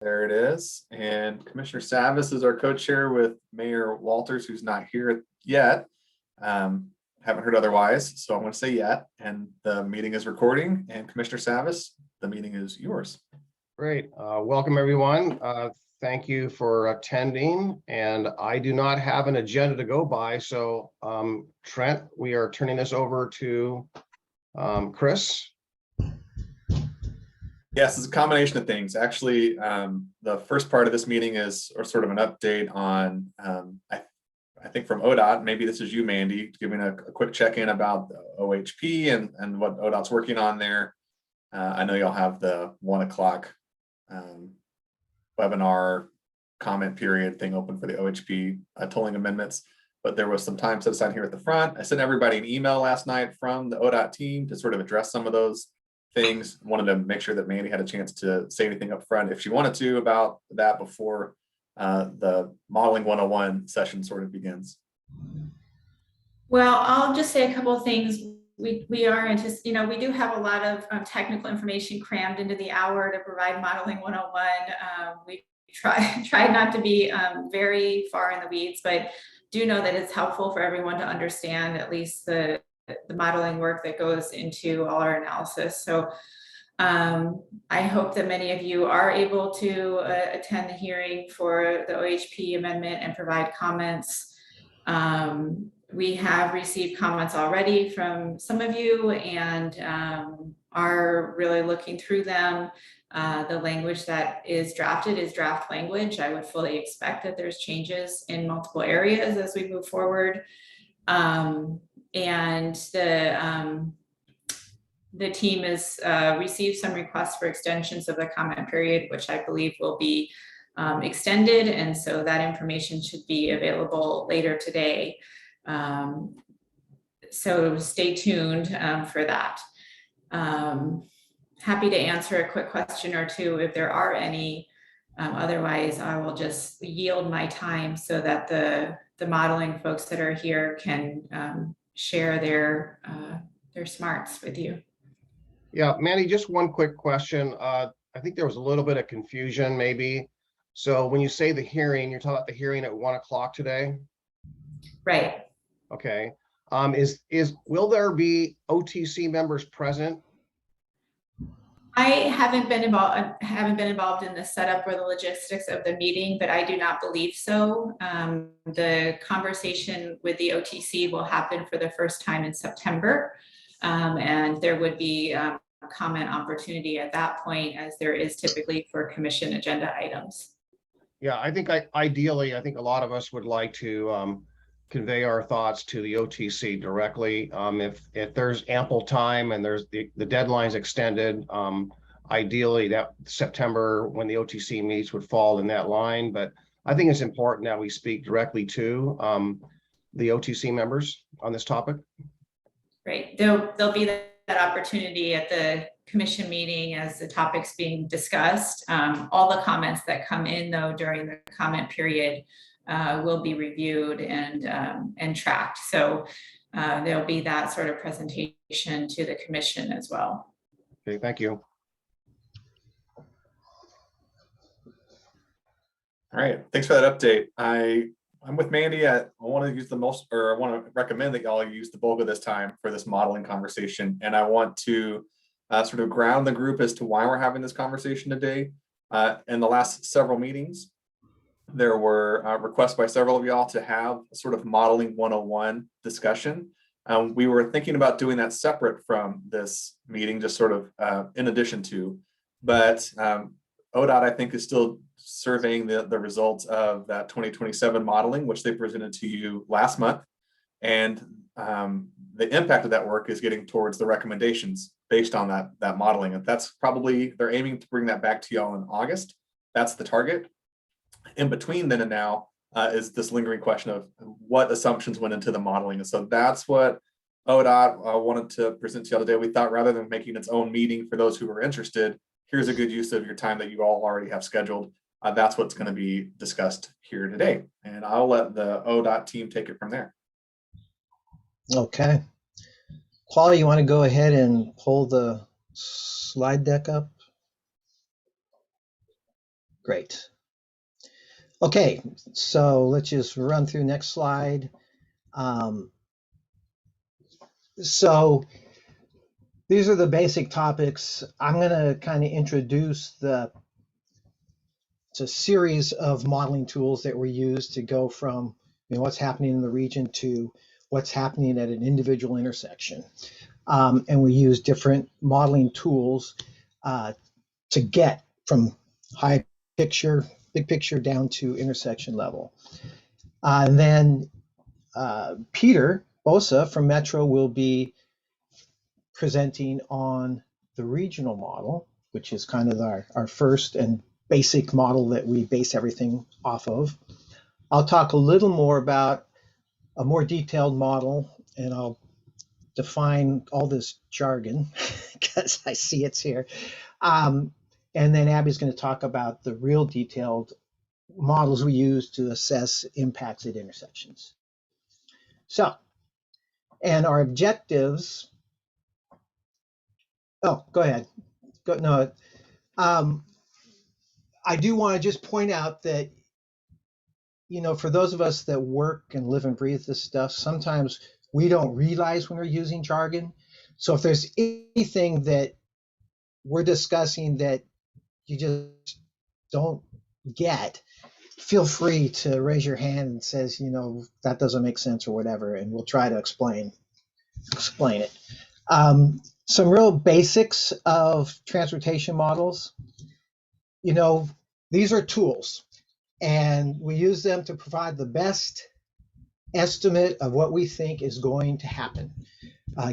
There it is. And Commissioner Savas is our co-chair with Mayor Walters, who's not here yet. Haven't heard otherwise, so I'm going to say yet. And the meeting is recording. And Commissioner Savas, the meeting is yours. Great. Welcome, everyone. Thank you for attending. And I do not have an agenda to go by. So Trent, we are turning this over to Chris. Yes, it's a combination of things. Actually, the first part of this meeting is sort of an update on, I think from ODOT, maybe this is you, Mandy, giving a quick check-in about the OHP and what ODOT's working on there. I know you'll have the 1 o'clock webinar comment period thing open for the OHP tolling amendments, but there was some time set aside here at the front. I sent everybody an email last night from the ODOT team to sort of address some of those things. Wanted to make sure that Mandy had a chance to say anything up front if she wanted to about that before the Modeling 101 session sort of begins. Well, I'll just say a couple of things. We are just, we do have a lot of technical information crammed into the hour to provide Modeling 101. We tried not to be very far in the weeds, but do know that it's helpful for everyone to understand at least the modeling work that goes into all our analysis. So I hope that many of you are able to attend the hearing for the OHP amendment and provide comments. We have received comments already from some of you and are really looking through them. The language that is drafted is draft language. I would fully expect that there's changes in multiple areas as we move forward. And the team has received some requests for extensions of the comment period, which I believe will be extended. And so that information should be available later today. So stay tuned for that. Happy to answer a quick question or two if there are any. Otherwise, I will just yield my time so that the modeling folks that are here can share their smarts with you. Yeah, Mandy, just one quick question. I think there was a little bit of confusion maybe. So when you say the hearing, you're talking about the hearing at 1 o'clock today? Right. Okay. Will there be OTC members present? I haven't been involved in the setup or the logistics of the meeting, but I do not believe so. The conversation with the OTC will happen for the first time in September, and there would be a comment opportunity at that point, as there is typically for commission agenda items. Yeah, I think ideally, I think a lot of us would like to convey our thoughts to the OTC directly. If there's ample time and there's the deadline's extended, ideally that September when the OTC meets would fall in that line. But I think it's important that we speak directly to the OTC members on this topic. Right, there'll be that opportunity at the commission meeting as the topic's being discussed. All the comments that come in though during the comment period will be reviewed and tracked. So there'll be that sort of presentation to the commission as well. Okay, thank you. All right, thanks for that update. I'm with Mandy. I want to use I want to recommend that y'all use the bulk of this time for this modeling conversation. And I want to sort of ground the group as to why we're having this conversation today. In the last several meetings, there were requests by several of y'all to have a sort of modeling 101 discussion. We were thinking about doing that separate from this meeting, just sort of in addition to, but ODOT, I think, is still surveying the results of that 2027 modeling, which they presented to you last month. And the impact of that work is getting towards the recommendations based on that modeling. And that's probably, they're aiming to bring that back to y'all in August. That's the target. In between then and now is this lingering question of what assumptions went into the modeling. And so that's what ODOT wanted to present to y'all today. We thought rather than making its own meeting for those who are interested, here's a good use of your time that you all already have scheduled. That's what's going to be discussed here today. And I'll let the ODOT team take it from there. Okay. Paul, you want to go ahead and pull the slide deck up? Great. Okay, so let's just run through next slide. So these are the basic topics. I'm going to kind of introduce it's a series of modeling tools that we use to go from what's happening in the region to what's happening at an individual intersection. And we use different modeling tools to get from big picture down to intersection level. And then Peter Bosa from Metro will be presenting on the regional model, which is kind of our first and basic model that we base everything off of. I'll talk a little more about a more detailed model, and I'll define all this jargon because I see it's here. And then Abby's going to talk about the real detailed models we use to assess impacts at intersections. So, and our objectives. Oh, go ahead. No, I do want to just point out that, for those of us that work and live and breathe this stuff, sometimes we don't realize when we're using jargon. So if there's anything that we're discussing that you just don't get, feel free to raise your hand and says, that doesn't make sense or whatever, and we'll try to explain it. Some real basics of transportation models. These are tools, and we use them to provide the best estimate of what we think is going to happen,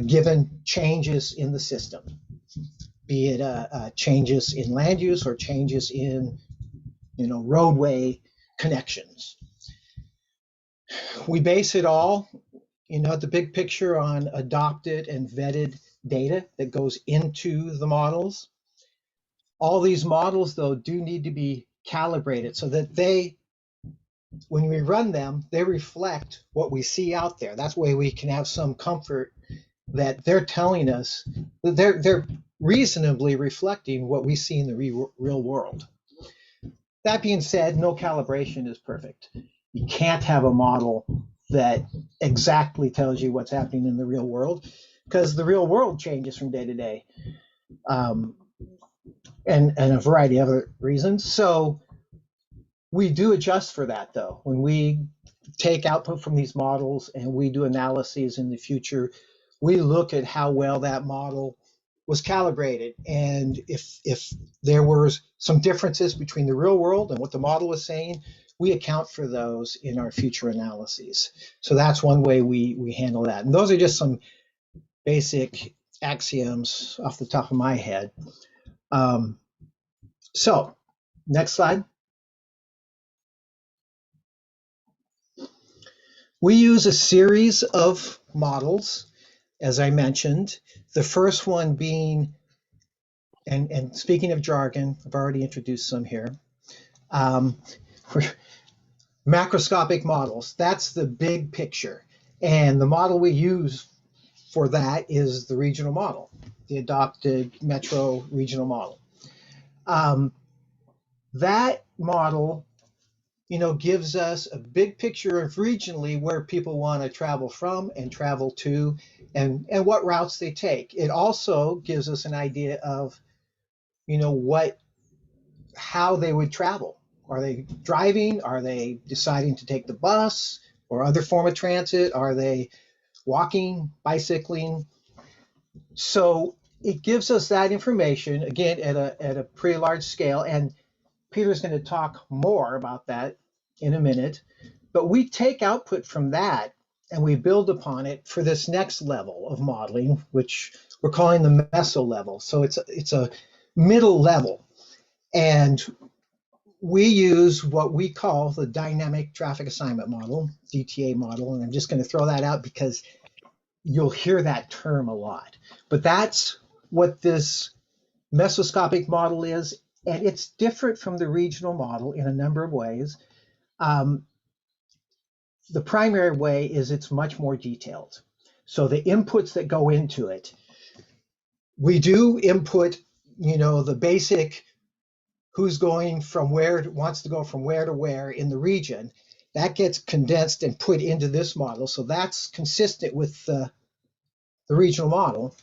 given changes in the system, be it changes in land use or changes in, roadway connections. We base it all, the big picture on adopted and vetted data that goes into the models. All these models, though, do need to be calibrated so that when we run them, they reflect what we see out there. That's why we can have some comfort that they're telling us that they're reasonably reflecting what we see in the real world. That being said, no calibration is perfect. You can't have a model that exactly tells you what's happening in the real world, because the real world changes from day to day, and a variety of other reasons. So we do adjust for that, though. When we take output from these models and we do analyses in the future, we look at how well that model was calibrated. And if there were some differences between the real world and what the model was saying, we account for those in our future analyses. So that's one way we handle that. And those are just some basic axioms off the top of my head. So next slide. We use a series of models, as I mentioned. The first one being, and speaking of jargon, I've already introduced some here. Macroscopic models, that's the big picture. And the model we use for that is the regional model, the adopted Metro regional model. That model, gives us a big picture of regionally where people want to travel from and travel to, and what routes they take. It also gives us an idea of, how they would travel. Are they driving? Are they deciding to take the bus or other form of transit? Are they walking, bicycling? So it gives us that information, again, at a pretty large scale. And Peter's going to talk more about that in a minute. But we take output from that and we build upon it for this next level of modeling, which we're calling the meso level. So it's a middle level. And we use what we call the dynamic traffic assignment model, DTA model. And I'm just going to throw that out because you'll hear that term a lot. But that's what this mesoscopic model is. And it's different from the regional model in a number of ways. The primary way is it's much more detailed. So the inputs that go into it, we do input, the basic who's going from where, wants to go from where to where in the region. That gets condensed and put into this model. So that's consistent with the regional model.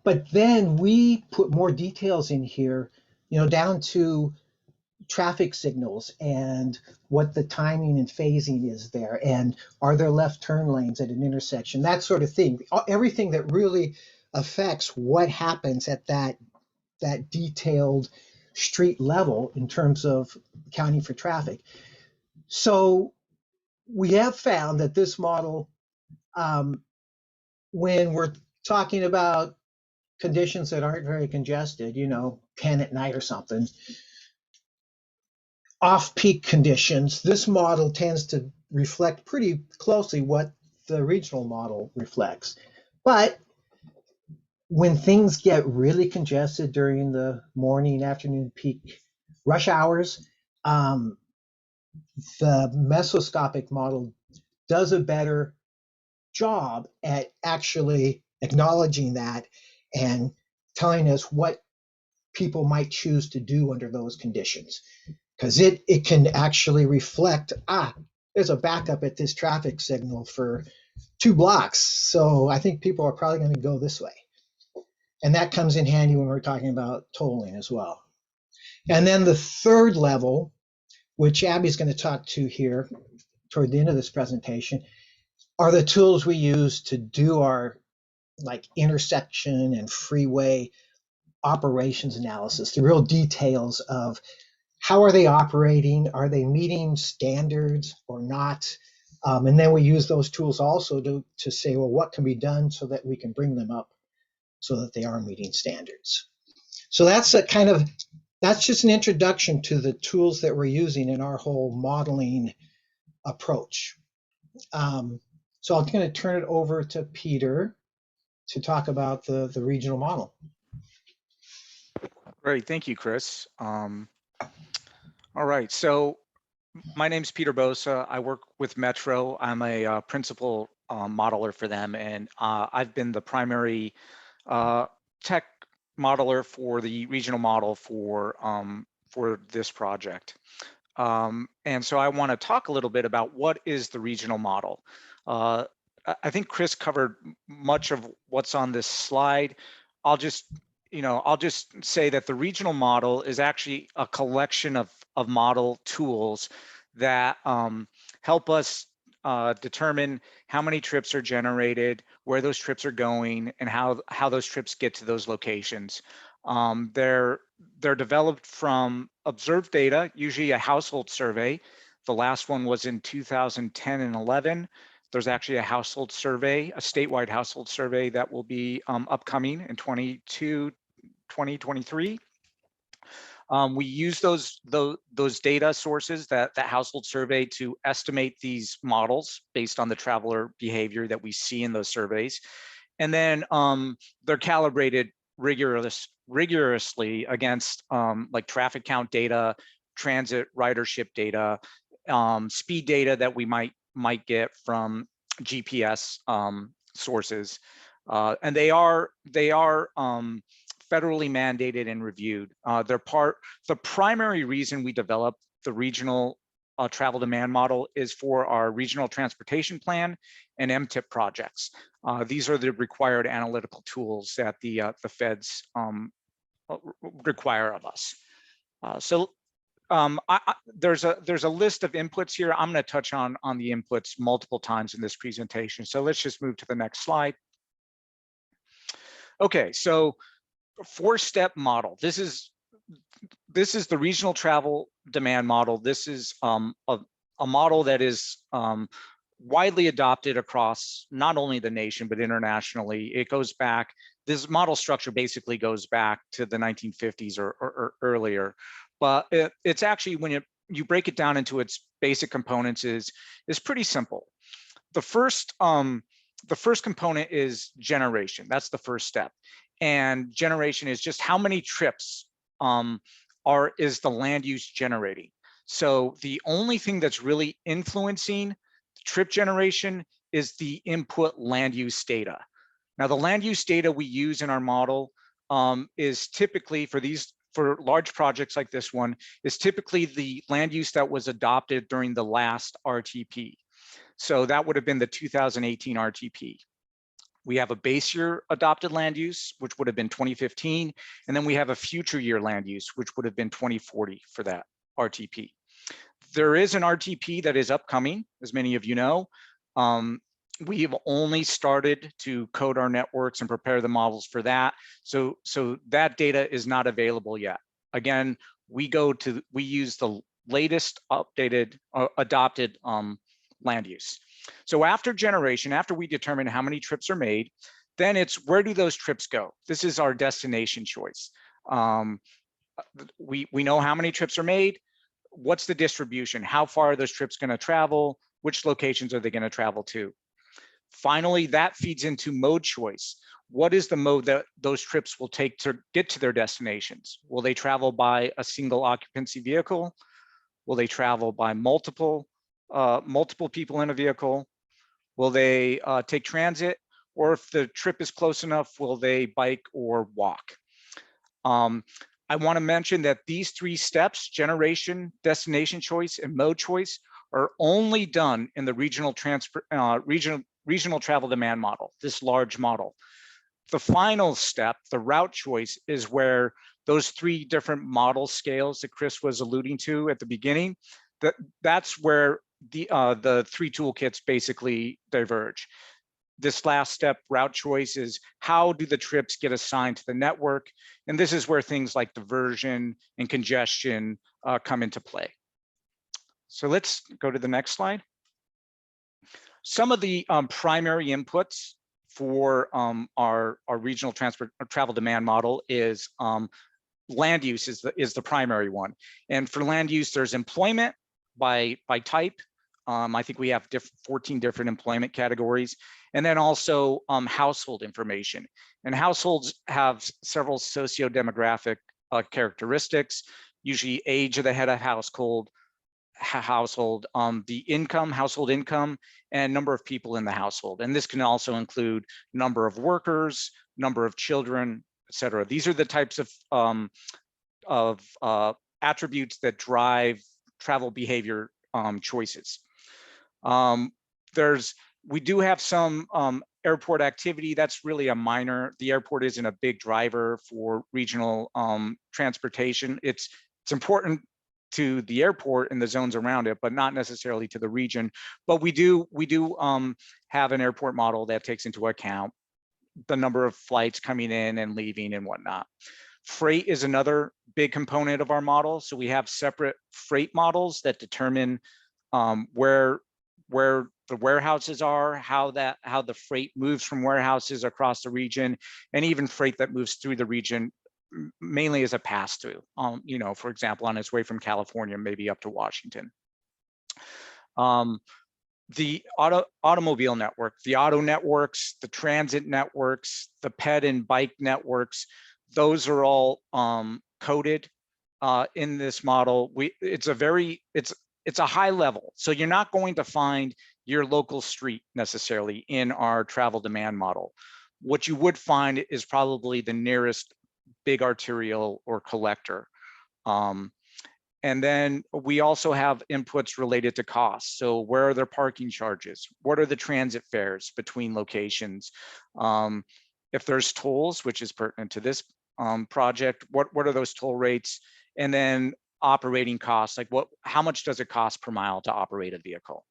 But then we put more details in here, down to traffic signals and what the timing and phasing is there, and are there left turn lanes at an intersection, that sort of thing. Everything that really affects what happens at that detailed street level in terms of accounting for traffic. So we have found that this model, when we're talking about conditions that aren't very congested, 10 at night or something, off-peak conditions, this model tends to reflect pretty closely what the regional model reflects. But when things get really congested during the morning, afternoon peak rush hours, the mesoscopic model does a better job at actually acknowledging that and telling us what people might choose to do under those conditions. Because it can actually reflect, there's a backup at this traffic signal for 2 blocks. So I think people are probably going to go this way. And that comes in handy when we're talking about tolling as well. And then the third level, which Abby's going to talk to here toward the end of this presentation, are the tools we use to do our intersection and freeway operations analysis, the real details of how are they operating, are they meeting standards or not? And then we use those tools also to say, well, what can be done so that we can bring them up so that they are meeting standards. So that's just an introduction to the tools that we're using in our whole modeling approach. So I'm going to turn it over to Peter to talk about the regional model. Great, thank you, Chris. All right, so my name's Peter Bosa. I work with Metro. I'm a principal modeler for them, and I've been the primary tech modeler for the regional model for this project. And so I want to talk a little bit about what is the regional model. I think Chris covered much of what's on this slide. I'll just say that the regional model is actually a collection of model tools that help us determine how many trips are generated, where those trips are going, and how those trips get to those locations. They're developed from observed data, usually a household survey. The last one was in 2010 and 11. There's actually a household survey, a statewide household survey that will be upcoming in 2023. We use those data sources, that household survey, to estimate these models based on the traveler behavior that we see in those surveys. And then they're calibrated rigorously against like traffic count data, transit ridership data, speed data that we might get from GPS sources. And they are federally mandated and reviewed. The primary reason we developed the regional travel demand model is for our regional transportation plan and MTIP projects. These are the required analytical tools that the feds require of us. There's a list of inputs here. I'm going to touch on the inputs multiple times in this presentation. So let's just move to the next slide. Okay, so 4-step model. This is the regional travel demand model. This is a model that is widely adopted across not only the nation, but internationally. It goes back, this model structure basically goes back to the 1950s or earlier. But it's actually, when you break it down into its basic components, is pretty simple. The first component is generation. That's the first step. And generation is just how many trips is the land use generating. So the only thing that's really influencing trip generation is the input land use data. Now, the land use data we use in our model is typically, for for large projects like this one is typically the land use that was adopted during the last RTP. So that would have been the 2018 RTP. We have a base year adopted land use, which would have been 2015. And then we have a future year land use, which would have been 2040 for that RTP. There is an RTP that is upcoming, as many of you know. We have only started to code our networks and prepare the models for that. So that data is not available yet. Again, we use the latest updated, adopted land use. So after generation, after we determine how many trips are made, then it's where do those trips go? This is our destination choice. We know how many trips are made. What's the distribution? How far are those trips going to travel? Which locations are they going to travel to? Finally, that feeds into mode choice. What is the mode that those trips will take to get to their destinations? Will they travel by a single occupancy vehicle? Will they travel by multiple people in a vehicle? Will they take transit? Or if the trip is close enough, will they bike or walk? I want to mention that these 3 steps, generation, destination choice, and mode choice, are only done in the regional travel demand model, this large model. The final step, the route choice, is where those 3 different model scales that Chris was alluding to at the beginning, that's where the 3 toolkits basically diverge. This last step, route choice, is how do the trips get assigned to the network? And this is where things like diversion and congestion come into play. So let's go to the next slide. Some of the primary inputs for our regional travel demand model is land use is the primary one. And for land use, there's employment by type. I think we have 14 different employment categories. And then also household information. And households have several socio-demographic characteristics, usually age of the head of household, the income, household income, and number of people in the household. And this can also include number of workers, number of children, et cetera. These are the types of attributes that drive travel behavior choices. We do have some airport activity. That's really a minor. The airport isn't a big driver for regional transportation. It's important to the airport and the zones around it, but not necessarily to the region. But we do have an airport model that takes into account the number of flights coming in and leaving and whatnot. Freight is another big component of our model. So we have separate freight models that determine where the warehouses are, how the freight moves from warehouses across the region, and even freight that moves through the region, mainly as a pass through, for example, on its way from California, maybe up to Washington. The automobile network, the auto networks, the transit networks, the ped and bike networks, those are all coded in this model. It's a high level. So you're not going to find your local street necessarily in our travel demand model. What you would find is probably the nearest big arterial or collector. And then we also have inputs related to costs. So where are their parking charges? What are the transit fares between locations? If there's tolls, which is pertinent to this project, what are those toll rates? And then operating costs, like how much does it cost per mile to operate a vehicle?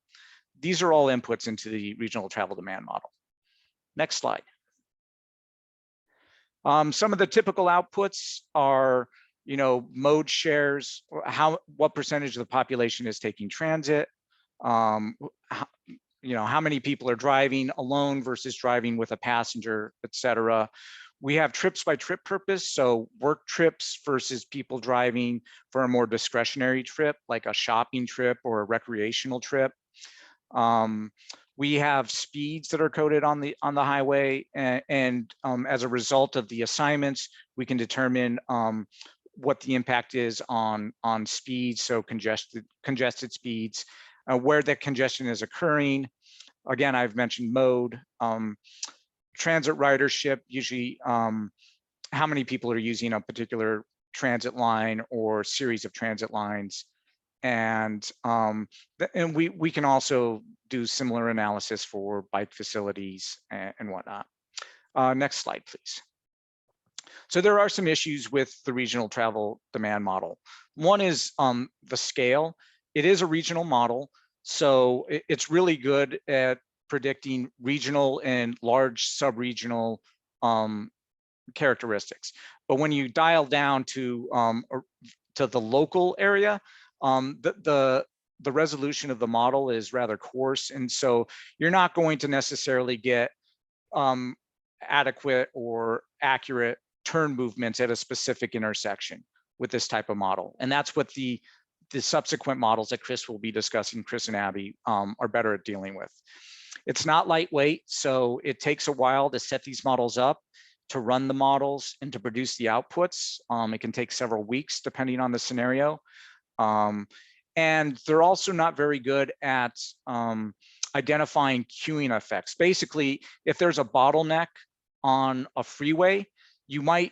These are all inputs into the regional travel demand model. Next slide. Some of the typical outputs are, mode shares, what percentage of the population is taking transit, how many people are driving alone versus driving with a passenger, et cetera. We have trips by trip purpose, so work trips versus people driving for a more discretionary trip, like a shopping trip or a recreational trip. We have speeds that are coded on the highway, and as a result of the assignments, we can determine what the impact is on speeds, so congested speeds, where that congestion is occurring. Again, I've mentioned mode. Transit ridership, usually how many people are using a particular transit line or series of transit lines. And we can also do similar analysis for bike facilities and whatnot. Next slide, please. So there are some issues with the regional travel demand model. One is the scale. It is a regional model, so it's really good at predicting regional and large sub-regional characteristics. But when you dial down to the local area, the resolution of the model is rather coarse, and so you're not going to necessarily get adequate or accurate turn movements at a specific intersection with this type of model. And that's what the subsequent models that Chris will be discussing, Chris and Abby, are better at dealing with. It's not lightweight, so it takes a while to set these models up, to run the models, and to produce the outputs. It can take several weeks depending on the scenario. And they're also not very good at identifying queuing effects. Basically, if there's a bottleneck on a freeway, you might,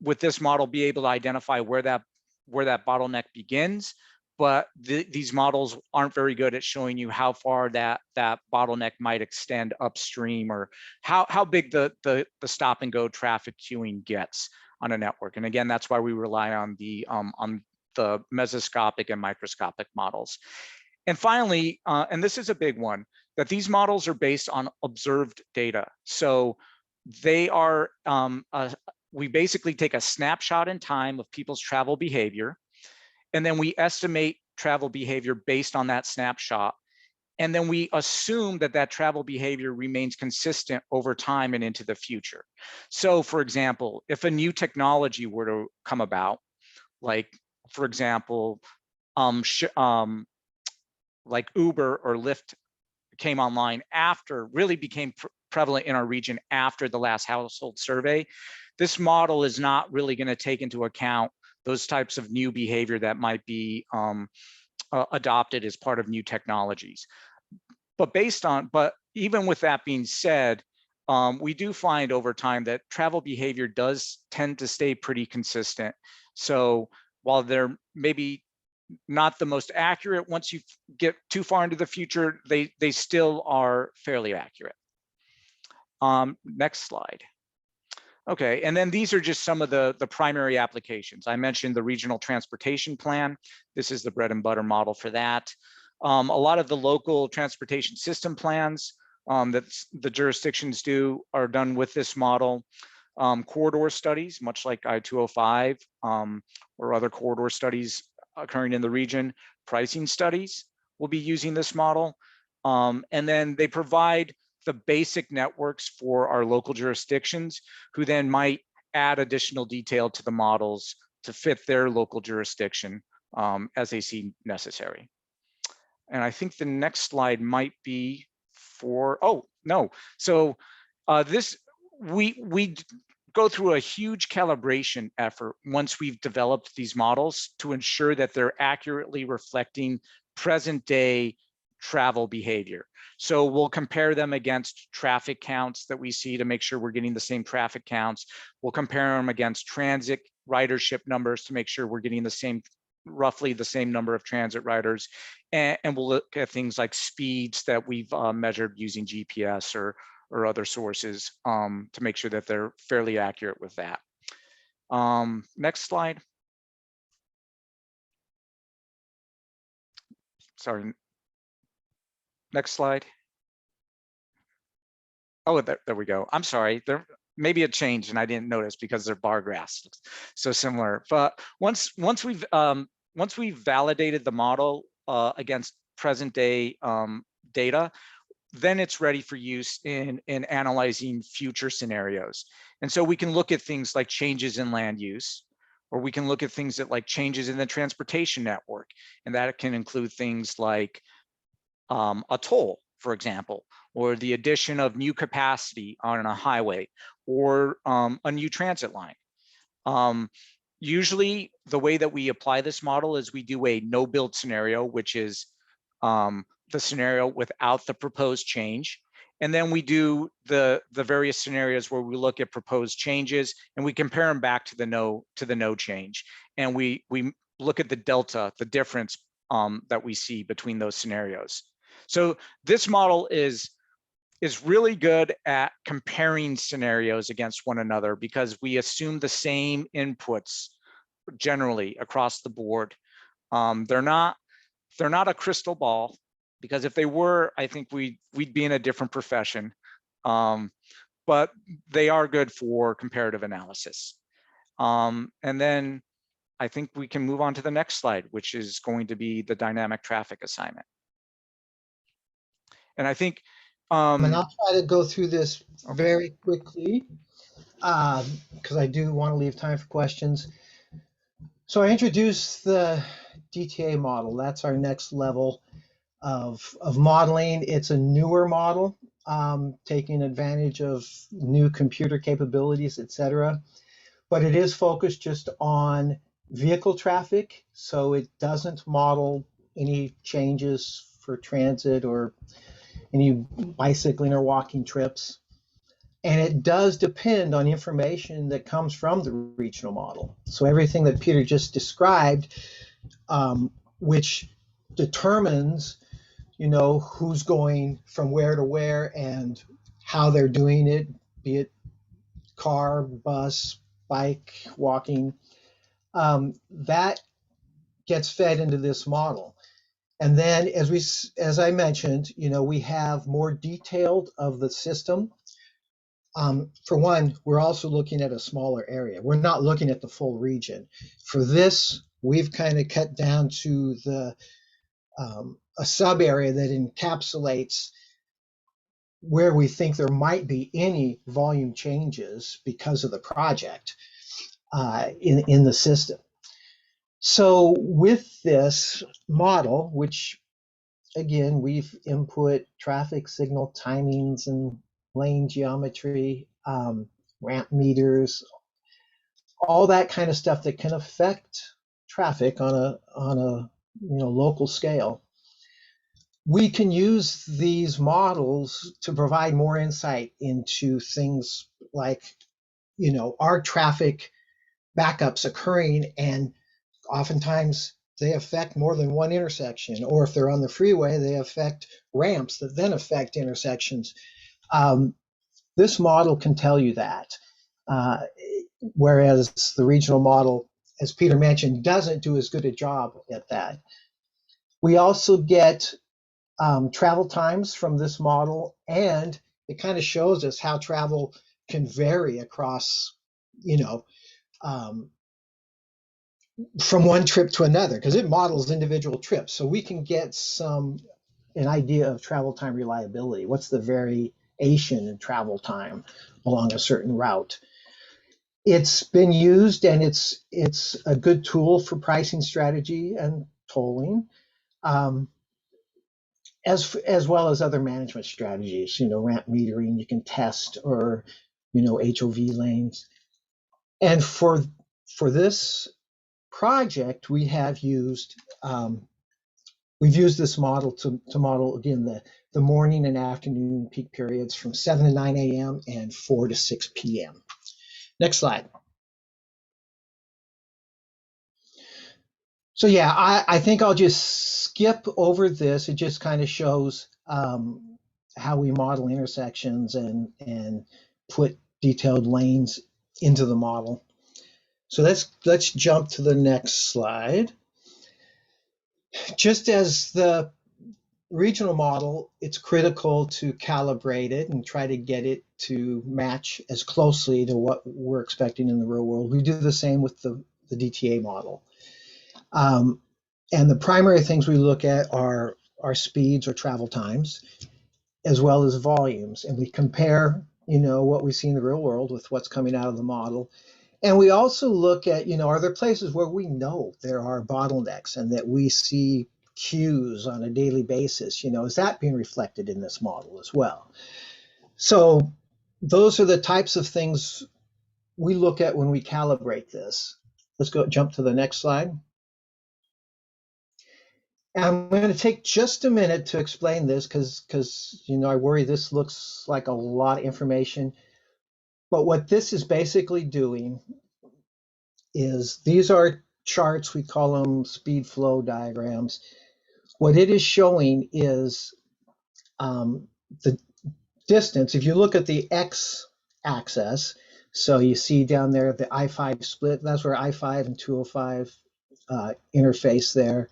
with this model, be able to identify where that bottleneck begins, but these models aren't very good at showing you how far that bottleneck might extend upstream, or how big the stop and go traffic queuing gets on a network. And again, that's why we rely on the mesoscopic and microscopic models. And finally, and this is a big one, that these models are based on observed data. So they are, we basically take a snapshot in time of people's travel behavior, and then we estimate travel behavior based on that snapshot. And then we assume that that travel behavior remains consistent over time and into the future. So for example, if a new technology were to come about, like, for example, like Uber or Lyft came online after, really became prevalent in our region after the last household survey, this model is not really going to take into account those types of new behavior that might be adopted as part of new technologies. But even with that being said, we do find over time that travel behavior does tend to stay pretty consistent. So while they're maybe not the most accurate, once you get too far into the future, they still are fairly accurate. Next slide. Okay, and then these are just some of the primary applications. I mentioned the regional transportation plan. This is the bread and butter model for that. A lot of the local transportation system plans that the jurisdictions do are done with this model. Corridor studies, much like I-205 or other corridor studies occurring in the region. Pricing studies will be using this model. And then they provide the basic networks for our local jurisdictions, who then might add additional detail to the models to fit their local jurisdiction as they see necessary. And I think the next slide might be for, oh, no. So we go through a huge calibration effort once we've developed these models to ensure that they're accurately reflecting present day travel behavior. So we'll compare them against traffic counts that we see to make sure we're getting the same traffic counts. We'll compare them against transit ridership numbers to make sure we're getting the same, roughly the same number of transit riders. And we'll look at things like speeds that we've measured using GPS or other sources to make sure that they're fairly accurate with that. Next slide. Sorry. Next slide. Oh, there we go. I'm sorry. There maybe it changed and I didn't notice because they're bar graphs, so similar. But once we've validated the model against present day data, then it's ready for use in analyzing future scenarios. And so we can look at things like changes in land use, or we can look at things that like changes in the transportation network, and that can include things like a toll, for example, or the addition of new capacity on a highway, or a new transit line. Usually the way that we apply this model is we do a no build scenario, which is the scenario without the proposed change. And then we do the various scenarios where we look at proposed changes and we compare them back to the no change. And we look at the delta, the difference that we see between those scenarios. So this model is really good at comparing scenarios against one another because we assume the same inputs generally across the board. They're not a crystal ball, because if they were, I think we'd be in a different profession. But they are good for comparative analysis. And then I think we can move on to the next slide, which is going to be the dynamic traffic assignment. And I think and I'll try to go through this very quickly because I do want to leave time for questions. So I introduced the DTA model. That's our next level of modeling. It's a newer model, taking advantage of new computer capabilities, etc. But it is focused just on vehicle traffic, so it doesn't model any changes for transit or any bicycling or walking trips. And it does depend on information that comes from the regional model. So everything that Peter just described, which determines, who's going from where to where and how they're doing it, be it car, bus, bike, walking, that gets fed into this model. And then as I mentioned, we have more detailed of the system. For one, we're also looking at a smaller area. We're not looking at the full region. For this, we've kind of cut down to a sub area that encapsulates where we think there might be any volume changes because of the project in the system. So with this model, which again, we've input traffic signal timings and lane geometry, ramp meters, all that kind of stuff that can affect traffic on a local scale. We can use these models to provide more insight into things like, are traffic backups occurring, and oftentimes they affect more than one intersection, or if they're on the freeway, they affect ramps that then affect intersections. This model can tell you that, whereas the regional model, as Peter mentioned, doesn't do as good a job at that. We also get travel times from this model, and it kind of shows us how travel can vary across, from one trip to another, because it models individual trips. So we can get an idea of travel time reliability. What's the variation in travel time along a certain route? It's been used, and it's a good tool for pricing strategy and tolling, as well as other management strategies. Ramp metering you can test, or HOV lanes. And for this project, we have used we've used this model to model again the morning and afternoon peak periods from 7 to 9 a.m. and 4 to 6 p.m. Next slide. So yeah, I think I'll just skip over this. It just kind of shows how we model intersections and put detailed lanes into the model. So let's jump to the next slide. Just as the regional model, it's critical to calibrate it and try to get it to match as closely to what we're expecting in the real world. We do the same with the DTA model. And the primary things we look at are speeds or travel times, as well as volumes. And we compare, what we see in the real world with what's coming out of the model. And we also look at, are there places where we know there are bottlenecks and that we see queues on a daily basis? Is that being reflected in this model as well? So those are the types of things we look at when we calibrate this. Let's jump to the next slide. And I'm going to take just a minute to explain this because I worry this looks like a lot of information. But what this is basically doing is these are charts, we call them speed flow diagrams. What it is showing is the distance. If you look at the x-axis, so you see down there the I-5 split, that's where I-5 and 205 interface there.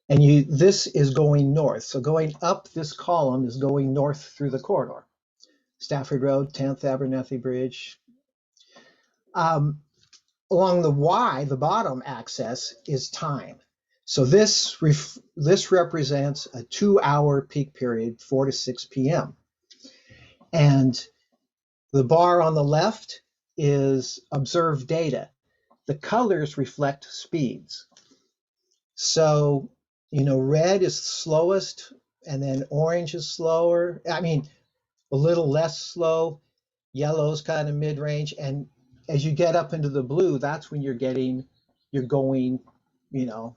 And this is going north. So going up this column is going north through the corridor. Stafford Road, 10th Abernethy Bridge. Along the Y, the bottom axis, is time. So this represents a 2-hour peak period, 4 to 6 p.m. And the bar on the left is observed data. The colors reflect speeds. So, red is slowest, and then orange is slower. I mean, a little less slow. Yellow's kind of mid-range. And as you get up into the blue, that's when you're going,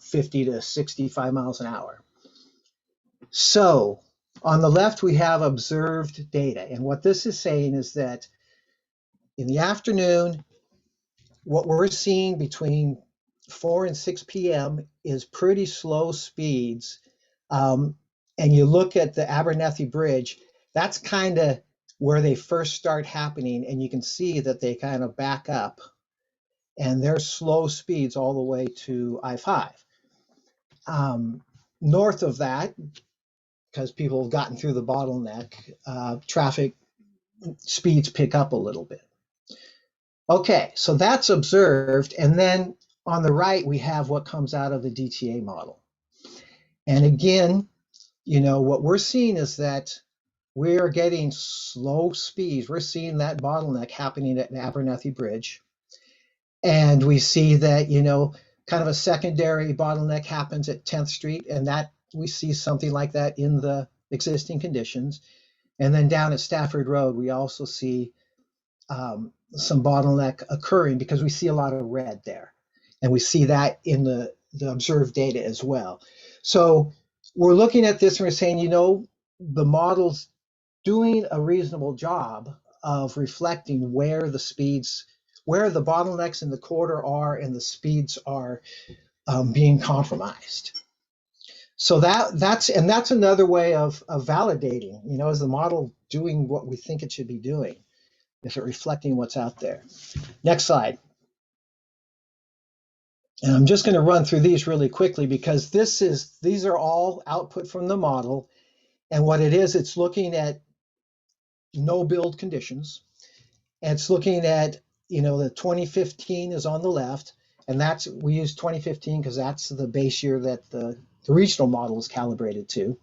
50 to 65 miles an hour. So on the left, we have observed data. And what this is saying is that in the afternoon, what we're seeing between 4 and 6 p.m. is pretty slow speeds. And you look at the Abernethy Bridge, that's kind of where they first start happening. And you can see that they kind of back up. And they're slow speeds all the way to I-5. North of that, because people have gotten through the bottleneck, traffic speeds pick up a little bit. Okay, so that's observed. And then on the right, we have what comes out of the DTA model. And again, what we're seeing is that we're getting slow speeds. We're seeing that bottleneck happening at Abernethy Bridge. And we see that, kind of a secondary bottleneck happens at 10th Street, and that we see something like that in the existing conditions. And then down at Stafford Road, we also see some bottleneck occurring because we see a lot of red there. And we see that in the observed data as well. So we're looking at this and we're saying, the model's doing a reasonable job of reflecting where the bottlenecks in the corridor are and the speeds are being compromised. So that's another way of validating, is the model doing what we think it should be doing? Is it reflecting what's out there? Next slide. And I'm just going to run through these really quickly because these are all output from the model. And what it is, it's looking at no build conditions. And it's looking at, the 2015 is on the left. And we use 2015 because that's the base year that the regional model is calibrated to.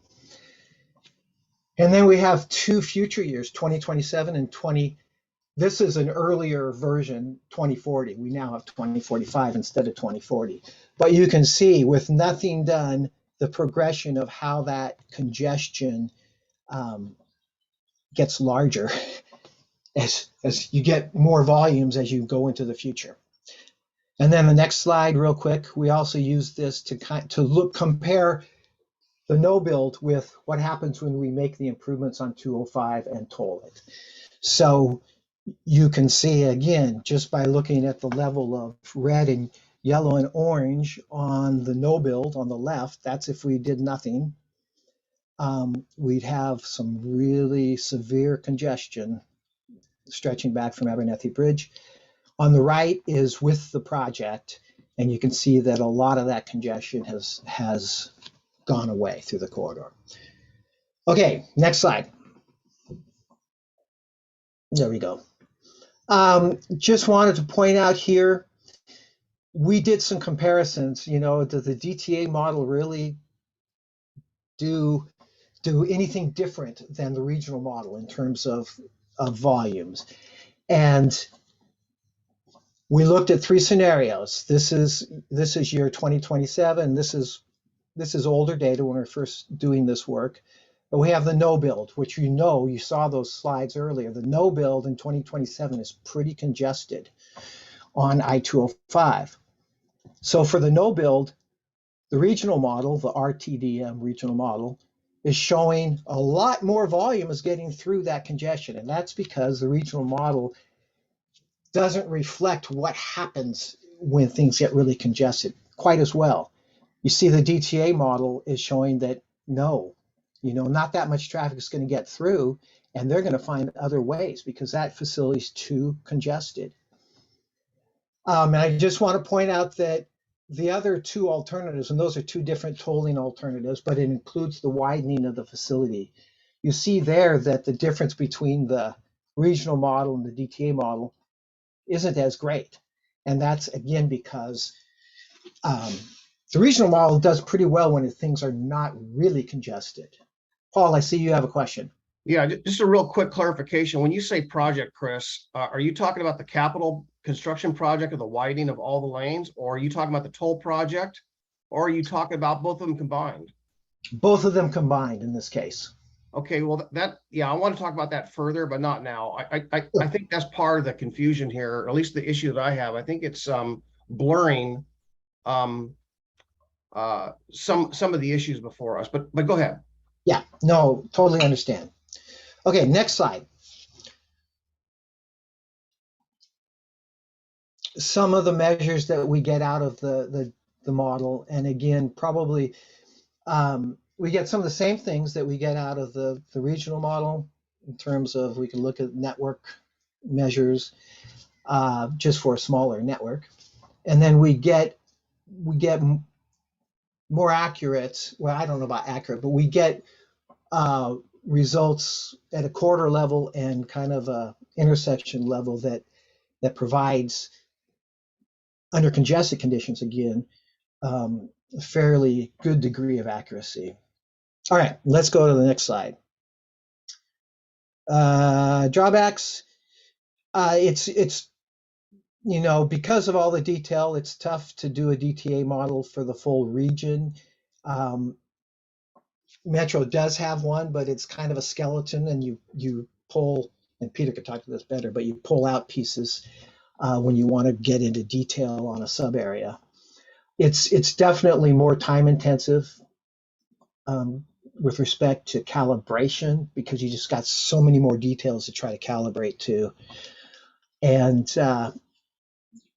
And then we have 2 future years, 2027 and 20. This is an earlier version, 2040. We now have 2045 instead of 2040. But you can see with nothing done, the progression of how that congestion gets larger as you get more volumes as you go into the future. And then the next slide real quick, we also use this to compare the no build with what happens when we make the improvements on 205 and toll it. So you can see again, just by looking at the level of red and yellow and orange on the no build on the left, that's if we did nothing, we'd have some really severe congestion stretching back from Abernethy Bridge. On the right is with the project, and you can see that a lot of that congestion has gone away through the corridor. Okay, next slide. There we go. Just wanted to point out here, we did some comparisons. Does the DTA model really do anything different than the regional model in terms of volumes? And we looked at 3 scenarios. This is year 2027. This is older data when we're first doing this work. But we have the no build, which you saw those slides earlier. The no build in 2027 is pretty congested on I-205. So for the no build, The regional model, the RTDM regional model, is showing a lot more volume is getting through that congestion. And that's because the regional model doesn't reflect what happens when things get really congested quite as well. You see, the DTA model is showing that no, not that much traffic is going to get through, and they're going to find other ways because that facility is too congested. And I just want to point out that the other two alternatives, and those are two different tolling alternatives, but it includes the widening of the facility. You see there that the difference between the regional model and the DTA model isn't as great. And that's, again, because the regional model does pretty well when things are not really congested. Paul, I see you have a question. Yeah, just a real quick clarification. When you say project, Chris, are you talking about the capital construction project of the widening of all the lanes, or are you talking about the toll project, or are you talking about both of them combined? Both of them combined in this case. Okay, well, yeah, I want to talk about that further, but not now. I think that's part of the confusion here, or at least the issue that I have. I think it's blurring some of the issues before us, but go ahead. Yeah, no, totally understand. Okay, next slide. Some of the measures that we get out of the model, and again, probably we get some of the same things that we get out of the regional model in terms of we can look at network measures just for a smaller network, and then we get more accurate. Well, I don't know about accurate, but we get results at a quarter level and kind of a intersection level that provides, under congested conditions, again, a fairly good degree of accuracy. All right, let's go to the next slide. Drawbacks. It's because of all the detail, it's tough to do a DTA model for the full region. Metro does have one, but it's kind of a skeleton, and you pull, and Peter could talk to this better, but you pull out pieces when you want to get into detail on a sub area. It's definitely more time intensive with respect to calibration, because you just got so many more details to try to calibrate to. And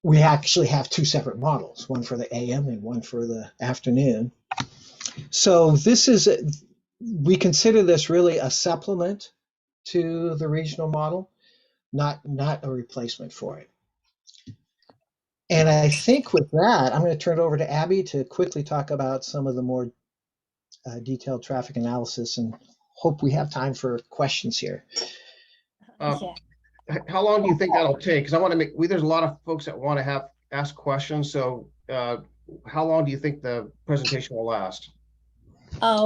we actually have two separate models, one for the AM and one for the afternoon. So we consider this really a supplement to the regional model, not a replacement for it. And I think with that, I'm going to turn it over to Abby to quickly talk about some of the more detailed traffic analysis, and hope we have time for questions here. Yeah. How long do you think that'll take? Because I want to there's a lot of folks that want to ask questions. So how long do you think the presentation will last?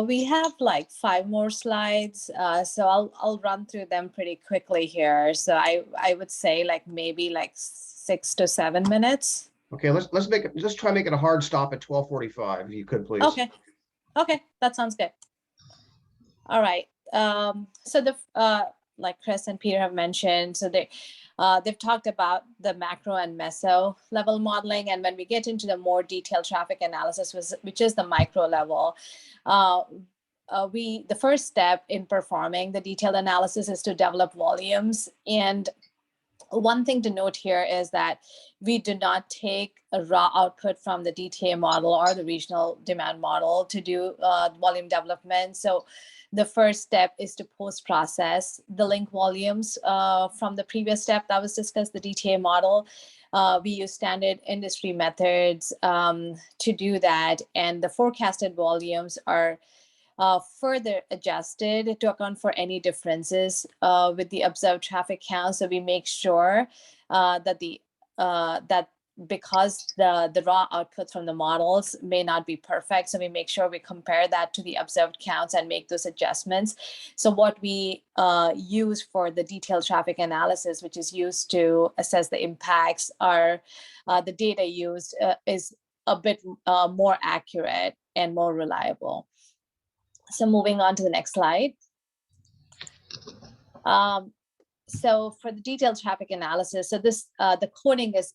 We have like 5 more slides, so I'll run through them pretty quickly here. So I would say like maybe like 6 to 7 minutes. Okay, let's try to make it a hard stop at 12:45, if you could, please. Okay, that sounds good. All right. So like Chris and Peter have mentioned, so they've talked about the macro and meso level modeling, and when we get into the more detailed traffic analysis, which is the micro level, the first step in performing the detailed analysis is to develop volumes. And one thing to note here is that we do not take a raw output from the DTA model or the regional demand model to do volume development. So the first step is to post-process the link volumes from the previous step that was discussed, the DTA model. We use standard industry methods to do that, and the forecasted volumes are further adjusted to account for any differences with the observed traffic count. So we make sure that because the raw outputs from the models may not be perfect, so we make sure we compare that to the observed counts and make those adjustments. So what we use for the detailed traffic analysis, which is used to assess the impacts, are the data used is a bit more accurate and more reliable. So moving on to the next slide. So for the detailed traffic analysis, so this the coding is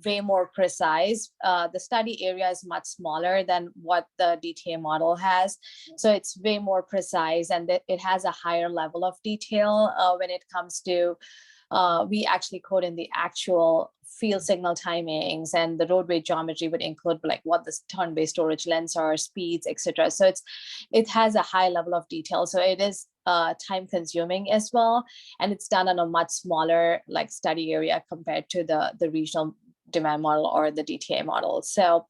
way more precise. The study area is much smaller than what the DTA model has, so it's way more precise, and it has a higher level of detail when it comes to. We actually code in the actual field signal timings, and the roadway geometry would include like what the turn-based storage lengths are, speeds, etc. So it has a high level of detail. So it is time consuming as well, and it's done on a much smaller like study area compared to the regional demand model or the DTA model. So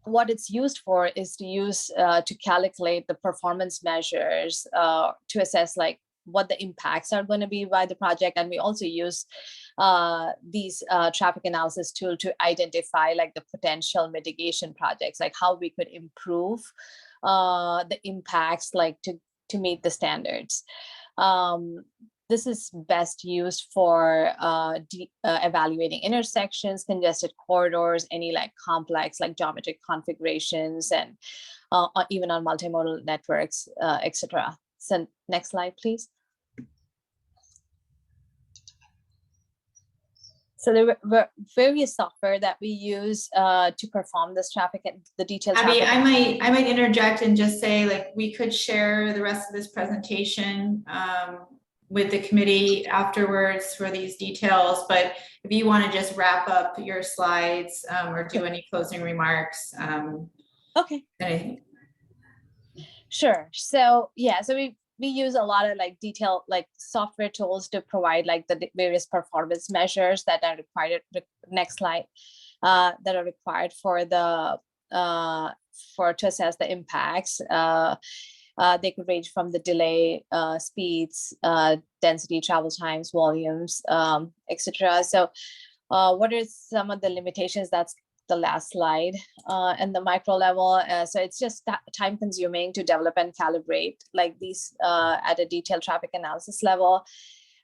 what it's used for is to use to calculate the performance measures to assess like what the impacts are going to be by the project. And we also use these traffic analysis tool to identify like the potential mitigation projects, like how we could improve the impacts like to meet the standards. This is best used for evaluating intersections, congested corridors, any like complex like geometric configurations, and even on multimodal networks, etc. So next slide, please. So there were various software that we use to perform this traffic and the detailed Abby, traffic. I might interject and just say, like, we could share the rest of this presentation with the committee afterwards for these details. But if you want to just wrap up your slides or do any closing remarks. Okay. Anything. Sure. So yeah, so we use a lot of like detailed like software tools to provide like the various performance measures that are required. The next slide, that are required for the to assess the impacts. They could range from the delay, speeds, density, travel times, volumes, etc. So what are some of the limitations? That's the last slide. And the micro level, so it's just time consuming to develop and calibrate like these at a detailed traffic analysis level.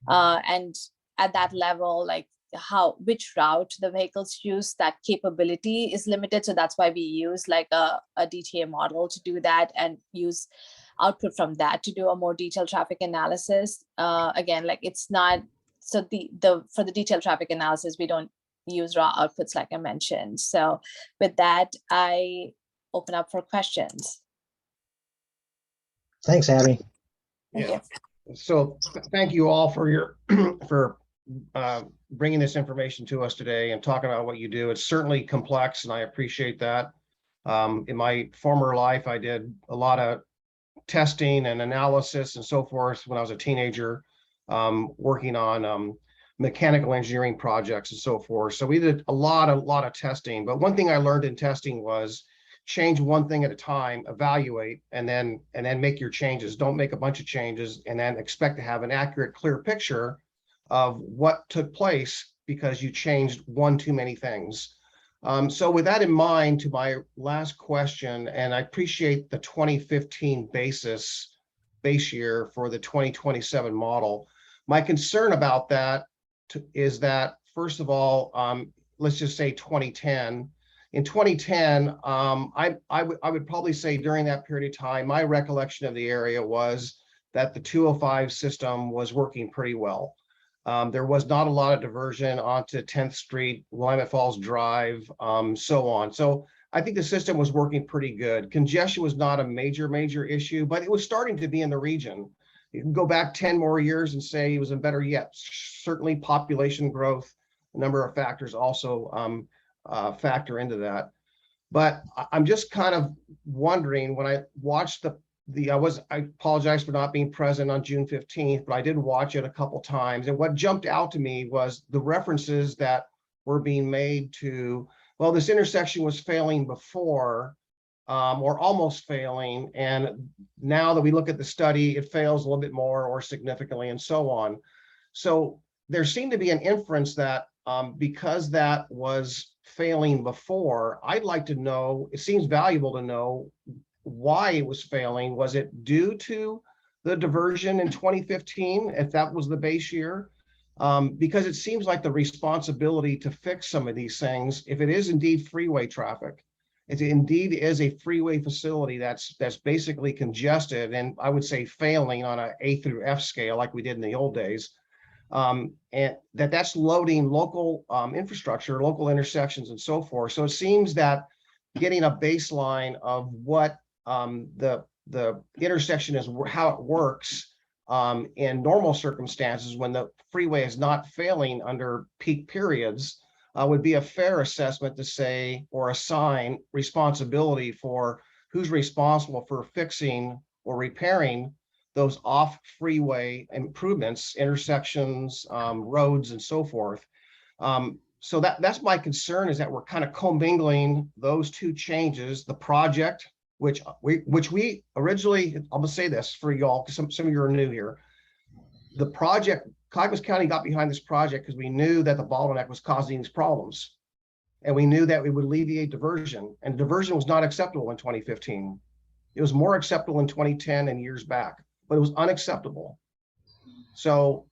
And at that level, like which route the vehicles use, that capability is limited. So that's why we use like a DTA model to do that and use output from that to do a more detailed traffic analysis. Again, like it's not, so for the detailed traffic analysis, we don't use raw outputs like I mentioned. So with that, I open up for questions. Thanks, Abby. Thank you. So thank you all for your for bringing this information to us today and talking about what you do. It's certainly complex, and I appreciate that. In my former life, I did a lot of testing and analysis and so forth when I was a teenager, working on mechanical engineering projects and so forth. So we did a lot of testing. But one thing I learned in testing was change one thing at a time, evaluate, and then make your changes. Don't make a bunch of changes and then expect to have an accurate, clear picture of what took place because you changed one too many things. So with that in mind, to my last question, and I appreciate the 2015 base year for the 2027 model. My concern about that is that, first of all, let's just say 2010. In 2010, I would probably say during that period of time, my recollection of the area was that the 205 system was working pretty well. There was not a lot of diversion onto 10th Street, Willamette Falls Drive, so on. So I think the system was working pretty good. Congestion was not a major issue, but it was starting to be in the region. You can go back 10 more years and say it was in better yet. Certainly population growth, a number of factors also factor into that. But I'm just kind of wondering, when I watched I apologize for not being present on June 15th, but I did watch it a couple times. And what jumped out to me was the references that were being made to, well, this intersection was failing before, or almost failing. And now that we look at the study, it fails a little bit more or significantly and so on. So there seemed to be an inference that because that was failing before, I'd like to know, it seems valuable to know why it was failing. Was it due to the diversion in 2015, if that was the base year? Because it seems like the responsibility to fix some of these things, if it is indeed freeway traffic, it indeed is a freeway facility that's basically congested, and I would say failing on a A through F scale like we did in the old days. And that's loading local infrastructure, local intersections and so forth. So it seems that getting a baseline of what the intersection is, how it works in normal circumstances when the freeway is not failing under peak periods would be a fair assessment to say, or assign responsibility for who's responsible for fixing or repairing those off freeway improvements, intersections, roads, and so forth. So that's my concern, is that we're kind of commingling those two changes, the project, which we originally, I'm gonna say this for y'all, because some of you are new here. The project, Clackamas County got behind this project because we knew that the bottleneck was causing these problems. And we knew that it would alleviate diversion, and diversion was not acceptable in 2015. It was more acceptable in 2010 and years back, but it was unacceptable. So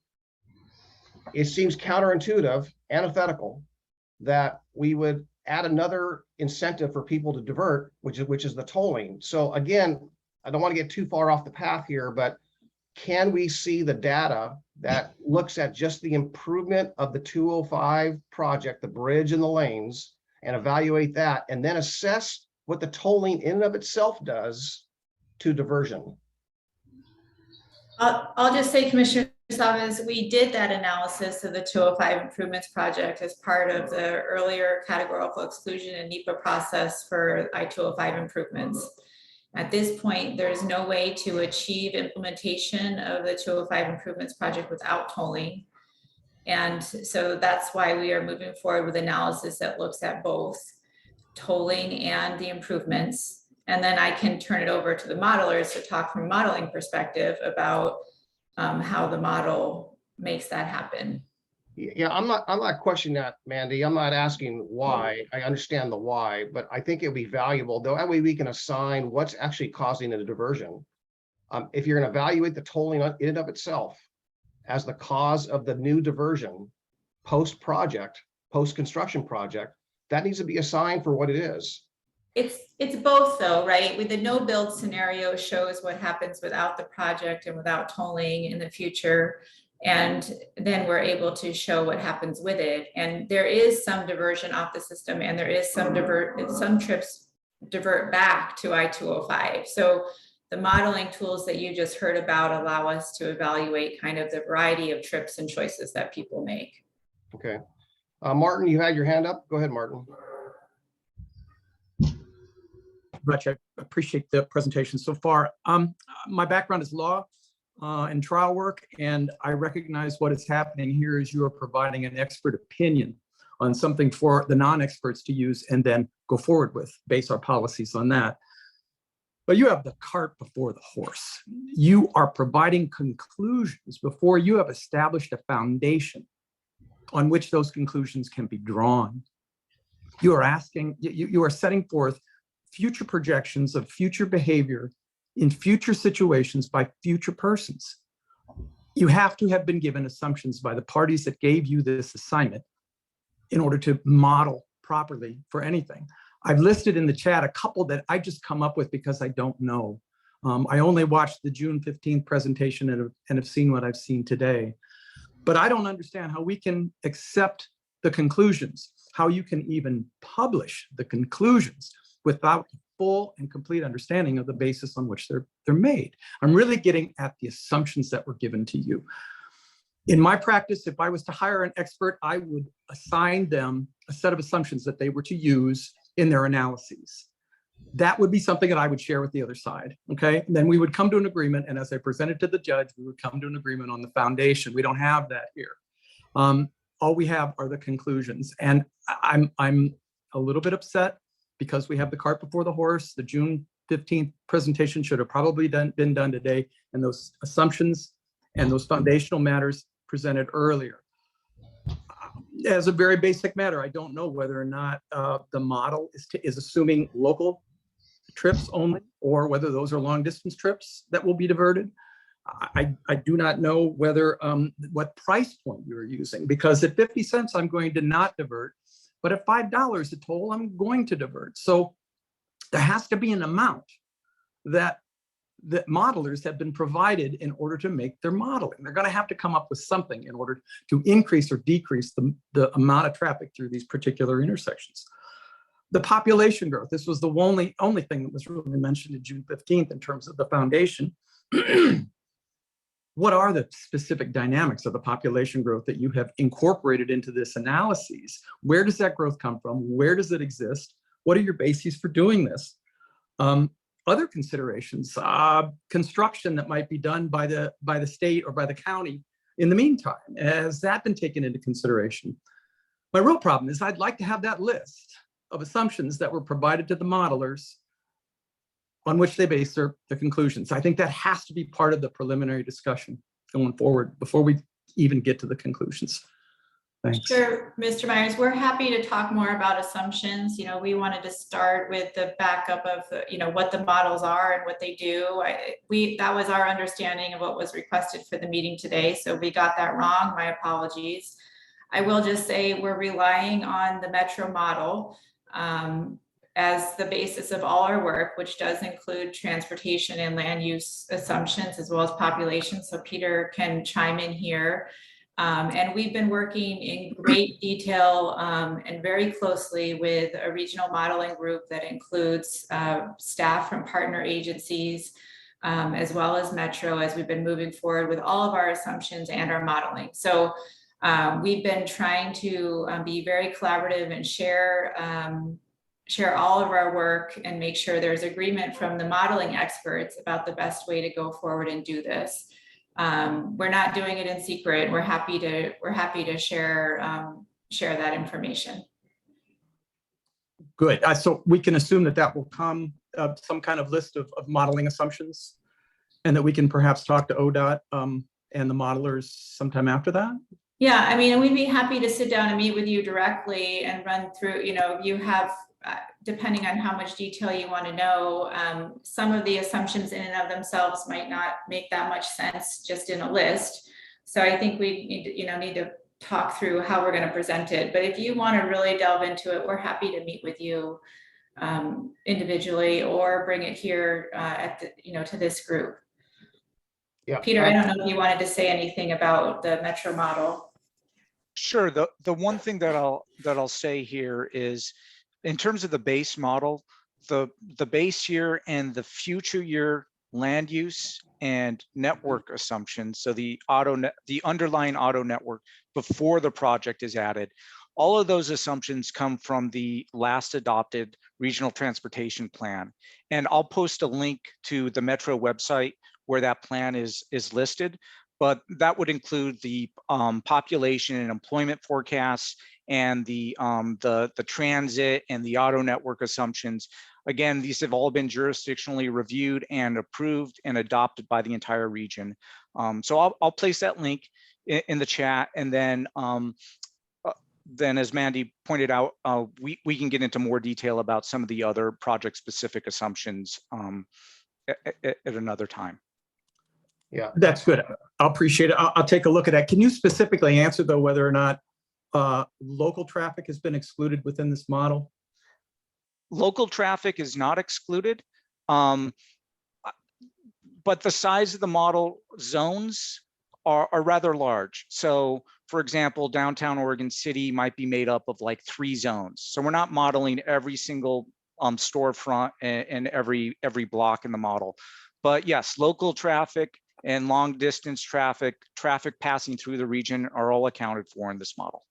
it seems counterintuitive, antithetical, that we would add another incentive for people to divert, which is the tolling. So again, I don't want to get too far off the path here, but can we see the data that looks at just the improvement of the 205 project, the bridge and the lanes, and evaluate that, and then assess what the tolling in and of itself does to diversion? I'll just say, Commissioner Chavez, we did that analysis of the 205 improvements project as part of the earlier categorical exclusion and NEPA process for I-205 improvements. At this point, there's no way to achieve implementation of the 205 improvements project without tolling. And so that's why we are moving forward with analysis that looks at both tolling and the improvements. And then I can turn it over to the modelers to talk from a modeling perspective about how the model makes that happen. Yeah, I'm not questioning that, Mandy. I'm not asking why. I understand the why, but I think it'll be valuable, though. That way we can assign what's actually causing the diversion. If you're going to evaluate the tolling in and of itself as the cause of the new diversion, post-project, post-construction project, that needs to be assigned for what it is. It's both though, right? With the no build scenario shows what happens without the project and without tolling in the future. And then we're able to show what happens with it. And there is some diversion off the system, and there is some trips divert back to I-205. So the modeling tools that you just heard about allow us to evaluate kind of the variety of trips and choices that people make. Okay. Martin, you had your hand up. Go ahead, Martin. Much. I appreciate the presentation so far. My background is law and trial work, and I recognize what is happening here is you are providing an expert opinion on something for the non-experts to use and then go forward with, base our policies on that. But you have the cart before the horse. You are providing conclusions before you have established a foundation on which those conclusions can be drawn. You are asking, you are setting forth future projections of future behavior in future situations by future persons. You have to have been given assumptions by the parties that gave you this assignment in order to model properly for anything. I've listed in the chat a couple that I just come up with because I don't know. I only watched the June 15th presentation and have seen what I've seen today. But I don't understand how we can accept the conclusions, how you can even publish the conclusions without full and complete understanding of the basis on which they're made. I'm really getting at the assumptions that were given to you. In my practice, if I was to hire an expert, I would assign them a set of assumptions that they were to use in their analyses. That would be something that I would share with the other side, okay? And then we would come to an agreement, and as I presented to the judge, we would come to an agreement on the foundation. We don't have that here. All we have are the conclusions, and I'm a little bit upset because we have the cart before the horse. The June 15th presentation should have probably been done today, and those assumptions and those foundational matters presented earlier. As a very basic matter, I don't know whether or not the model is assuming local trips only, or whether those are long distance trips that will be diverted. I do not know whether what price point you're using, because at 50 cents, I'm going to not divert. But at $5 a toll, I'm going to divert. So There has to be an amount that modelers have been provided in order to make their modeling. They're going to have to come up with something in order to increase or decrease the amount of traffic through these particular intersections. The population growth, this was the only thing that was really mentioned in June 15th in terms of the foundation. What are the specific dynamics of the population growth that you have incorporated into this analysis? Where does that growth come from? Where does it exist? What are your bases for doing this? Other considerations, construction that might be done by the state or by the county in the meantime. Has that been taken into consideration? My real problem is I'd like to have that list of assumptions that were provided to the modelers on which they base their conclusions. I think that has to be part of the preliminary discussion going forward before we even get to the conclusions. Thanks. Sure, Mr. Myers, we're happy to talk more about assumptions. You know, we wanted to start with the backup of the, you know, what the models are and what they do. That was our understanding of what was requested for the meeting today. So we got that wrong. My apologies. I will just say we're relying on the Metro model as the basis of all our work, which does include transportation and land use assumptions as well as population. So Peter can chime in here. And we've been working in great detail and very closely with a regional modeling group that includes staff from partner agencies, as well as Metro, as we've been moving forward with all of our assumptions and our modeling. So we've been trying to be very collaborative and share all of our work and make sure there's agreement from the modeling experts about the best way to go forward and do this. We're not doing it in secret. We're happy to share that information. Good. So we can assume that will come some kind of list of modeling assumptions, and that we can perhaps talk to ODOT and the modelers sometime after that. Yeah, I mean, we'd be happy to sit down and meet with you directly and run through, you know, if you have, depending on how much detail you want to know, some of the assumptions in and of themselves might not make that much sense just in a list. So I think we need to talk through how we're going to present it. But if you want to really delve into it, we're happy to meet with you individually or bring it here to this group. Yeah. Peter, I don't know if you wanted to say anything about the Metro model. Sure. The one thing that I'll say here is, in terms of the base model, the base year and the future year land use and network assumptions, so the underlying auto network before the project is added, all of those assumptions come from the last adopted regional transportation plan. And I'll post a link to the Metro website where that plan is listed, but that would include the population and employment forecasts and the transit and the auto network assumptions. Again, these have all been jurisdictionally reviewed and approved and adopted by the entire region. So I'll place that link in the chat, and then as Mandy pointed out, we can get into more detail about some of the other project-specific assumptions at another time. Yeah, that's good. I'll appreciate it. I'll take a look at that. Can you specifically answer, though, whether or not local traffic has been excluded within this model? Local traffic is not excluded, but the size of the model zones are rather large. So, for example, downtown Oregon City might be made up of like 3 zones. So we're not modeling every single storefront and every block in the model. But yes, local traffic and long distance traffic passing through the region are all accounted for in this model.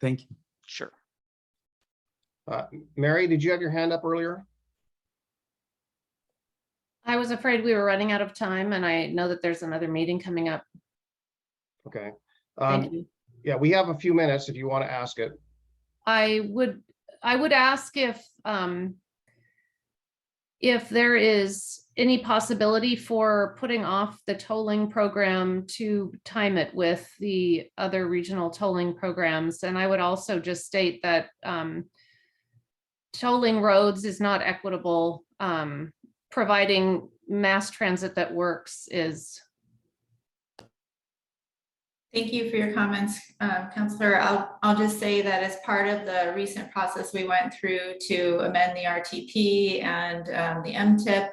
Thank you. Sure. Mary, did you have your hand up earlier? I was afraid we were running out of time, and I know that there's another meeting coming up. Okay. Thank you. Yeah, we have a few minutes if you want to ask it. I would ask if there is any possibility for putting off the tolling program to time it with the other regional tolling programs. And I would also just state that tolling roads is not equitable. Providing mass transit that works is. Thank you for your comments, Councillor. I'll just say that as part of the recent process we went through to amend the RTP and the MTIP,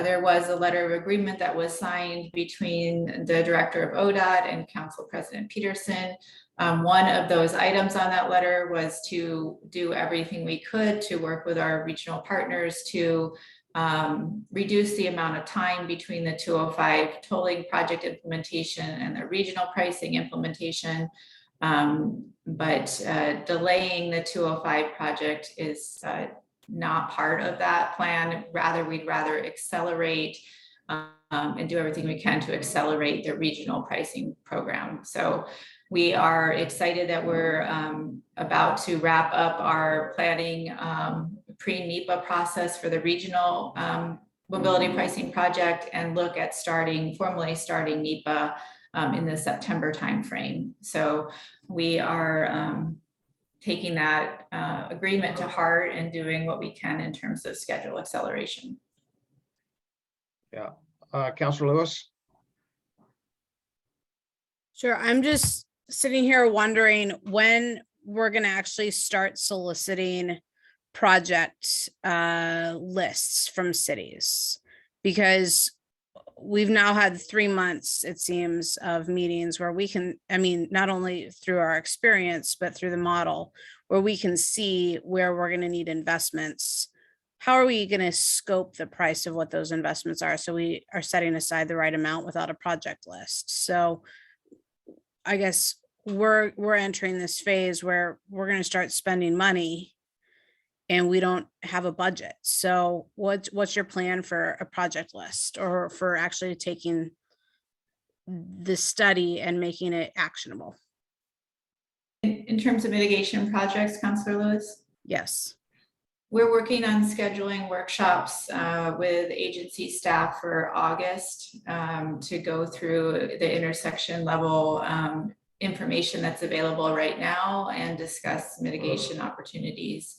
there was a letter of agreement that was signed between the Director of ODOT and Council President Peterson. One of those items on that letter was to do everything we could to work with our regional partners to reduce the amount of time between the 205 tolling project implementation and the regional pricing implementation. But delaying the 205 project is not part of that plan. Rather, we'd rather accelerate and do everything we can to accelerate the regional pricing program. So we are excited that we're about to wrap up our planning pre-NEPA process for the regional mobility pricing project and look at formally starting NEPA in the September timeframe. So we are taking that agreement to heart and doing what we can in terms of schedule acceleration. Yeah, Councillor Lewis. Sure. I'm just sitting here wondering when we're going to actually start soliciting project lists from cities, because we've now had 3 months, it seems, of meetings where we can, I mean, not only through our experience, but through the model where we can see where we're going to need investments. How are we going to scope the price of what those investments are? So we are setting aside the right amount without a project list. So I guess we're entering this phase where we're going to start spending money and we don't have a budget. So what's your plan for a project list, or for actually taking the study and making it actionable? In terms of mitigation projects, Councillor Lewis? Yes. We're working on scheduling workshops with agency staff for August to go through the intersection level information that's available right now and discuss mitigation opportunities.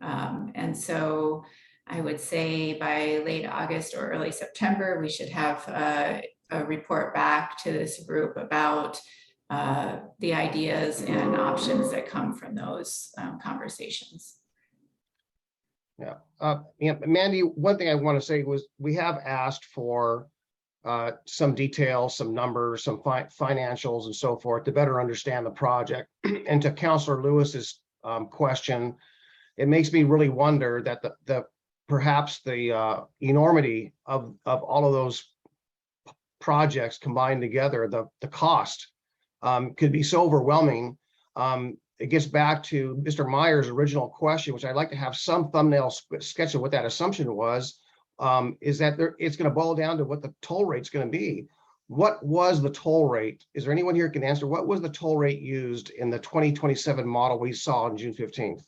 And so I would say by late August or early September, we should have a report back to this group about the ideas and options that come from those conversations. Yeah, Mandy, one thing I want to say was we have asked for some details, some numbers, some financials and so forth to better understand the project. And to Councillor Lewis's question, it makes me really wonder that perhaps the enormity of all of those projects combined together, the cost could be so overwhelming. It gets back to Mr. Meyer's original question, which I'd like to have some thumbnail sketch of what that assumption was, is that it's going to boil down to what the toll rate's going to be. What was the toll rate? Is there anyone here who can answer? What was the toll rate used in the 2027 model we saw on June 15th?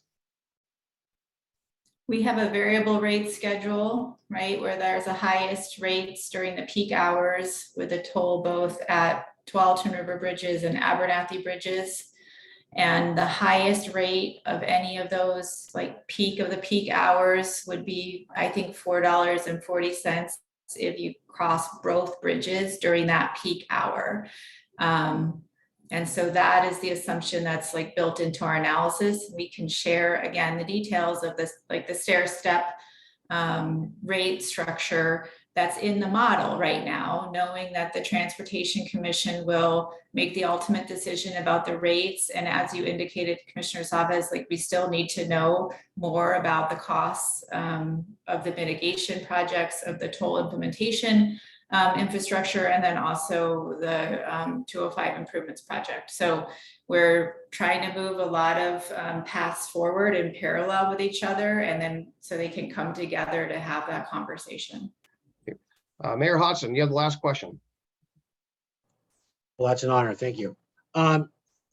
We have a variable rate schedule, right, where there's the highest rates during the peak hours with a toll both at Tualatin River Bridges and Abernathy Bridges. And the highest rate of any of those, like peak of the peak hours, would be, I think, $4.40 if you cross both bridges during that peak hour. And so that is the assumption that's like built into our analysis. We can share again the details of this, like the stair step rate structure that's in the model right now, knowing that the Transportation Commission will make the ultimate decision about the rates. And as you indicated, Commissioner Chavez, like we still need to know more about the costs of the mitigation projects, of the toll implementation infrastructure, and then also the 205 improvements project. So we're trying to move a lot of paths forward in parallel with each other, and then so they can come together to have that conversation. Mayor Hodson, you have the last question. Well, that's an honor. Thank you.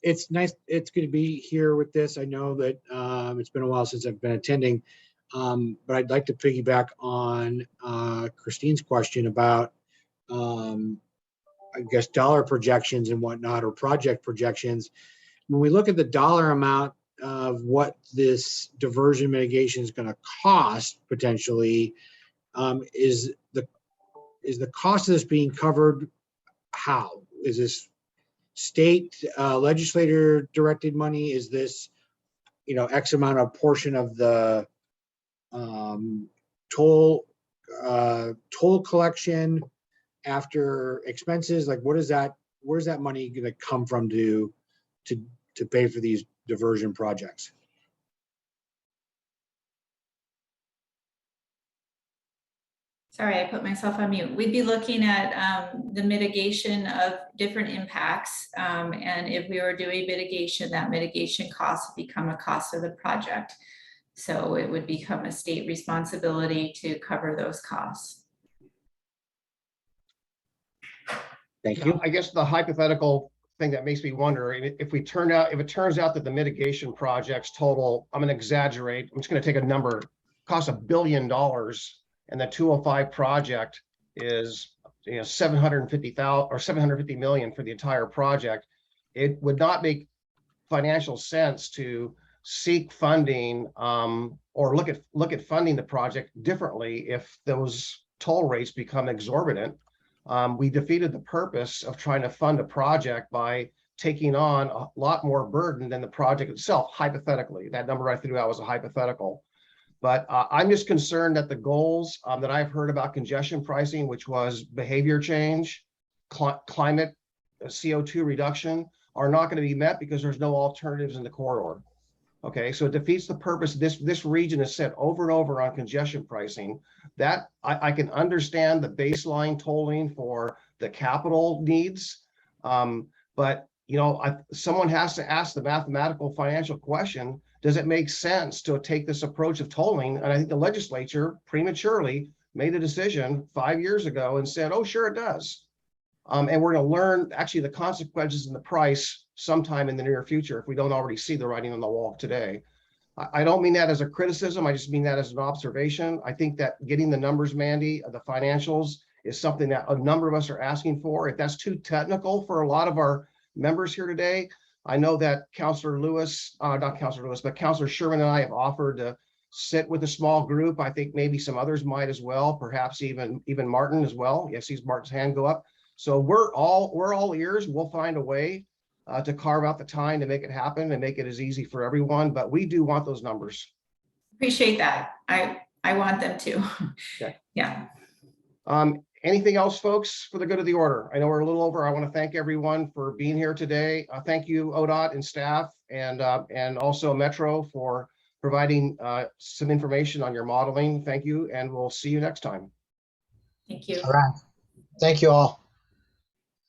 It's nice. It's good to be here with this. I know that it's been a while since I've been attending, but I'd like to piggyback on Christine's question about, I guess, dollar projections and whatnot, or project projections. When we look at the dollar amount of what this diversion mitigation is going to cost potentially, is the cost of this being covered? How is this? state legislator directed money? Is this, X amount of portion of the toll collection after expenses? Like, where's that money going to come from to pay for these diversion projects? Sorry, I put myself on mute. We'd be looking at the mitigation of different impacts. And if we were doing mitigation, that mitigation cost would become a cost of the project. So it would become a state responsibility to cover those costs. Thank you. I guess the hypothetical thing that makes me wonder, if it turns out that the mitigation projects total, I'm gonna exaggerate, I'm just gonna take a number, costs $1 billion, and the 205 project is 750,000 or 750 million for the entire project, it would not make financial sense to seek funding or look at funding the project differently if those toll rates become exorbitant. We defeated the purpose of trying to fund a project by taking on a lot more burden than the project itself, hypothetically. That number I threw out was a hypothetical. But I'm just concerned that the goals that I've heard about congestion pricing, which was behavior change, climate, CO2 reduction, are not going to be met because there's no alternatives in the corridor. Okay, so it defeats the purpose. This region is set over and over on congestion pricing. That I can understand the baseline tolling for the capital needs, but someone has to ask the mathematical financial question: does it make sense to take this approach of tolling? And I think the legislature prematurely made a decision 5 years ago and said, "Oh, sure, it does." And we're going to learn actually the consequences and the price sometime in the near future if we don't already see the writing on the wall today. I don't mean that as a criticism. I just mean that as an observation. I think that getting the numbers, Mandy, the financials, is something that a number of us are asking for. If that's too technical for a lot of our members here today, I know that Councilor Lewis, not Councilor Lewis, but Councilor Sherman and I have offered to sit with a small group. I think maybe some others might as well, perhaps even Martin as well. Yes, sees Martin's hand go up. So we're all ears. We'll find a way to carve out the time to make it happen and make it as easy for everyone. But we do want those numbers. Appreciate that. I want them too. Okay. Yeah. Anything else, folks, for the good of the order? I know we're a little over. I want to thank everyone for being here today. Thank you, ODOT and staff, and also Metro for providing some information on your modeling. Thank you, and we'll see you next time. Thank you. All right. Thank you all.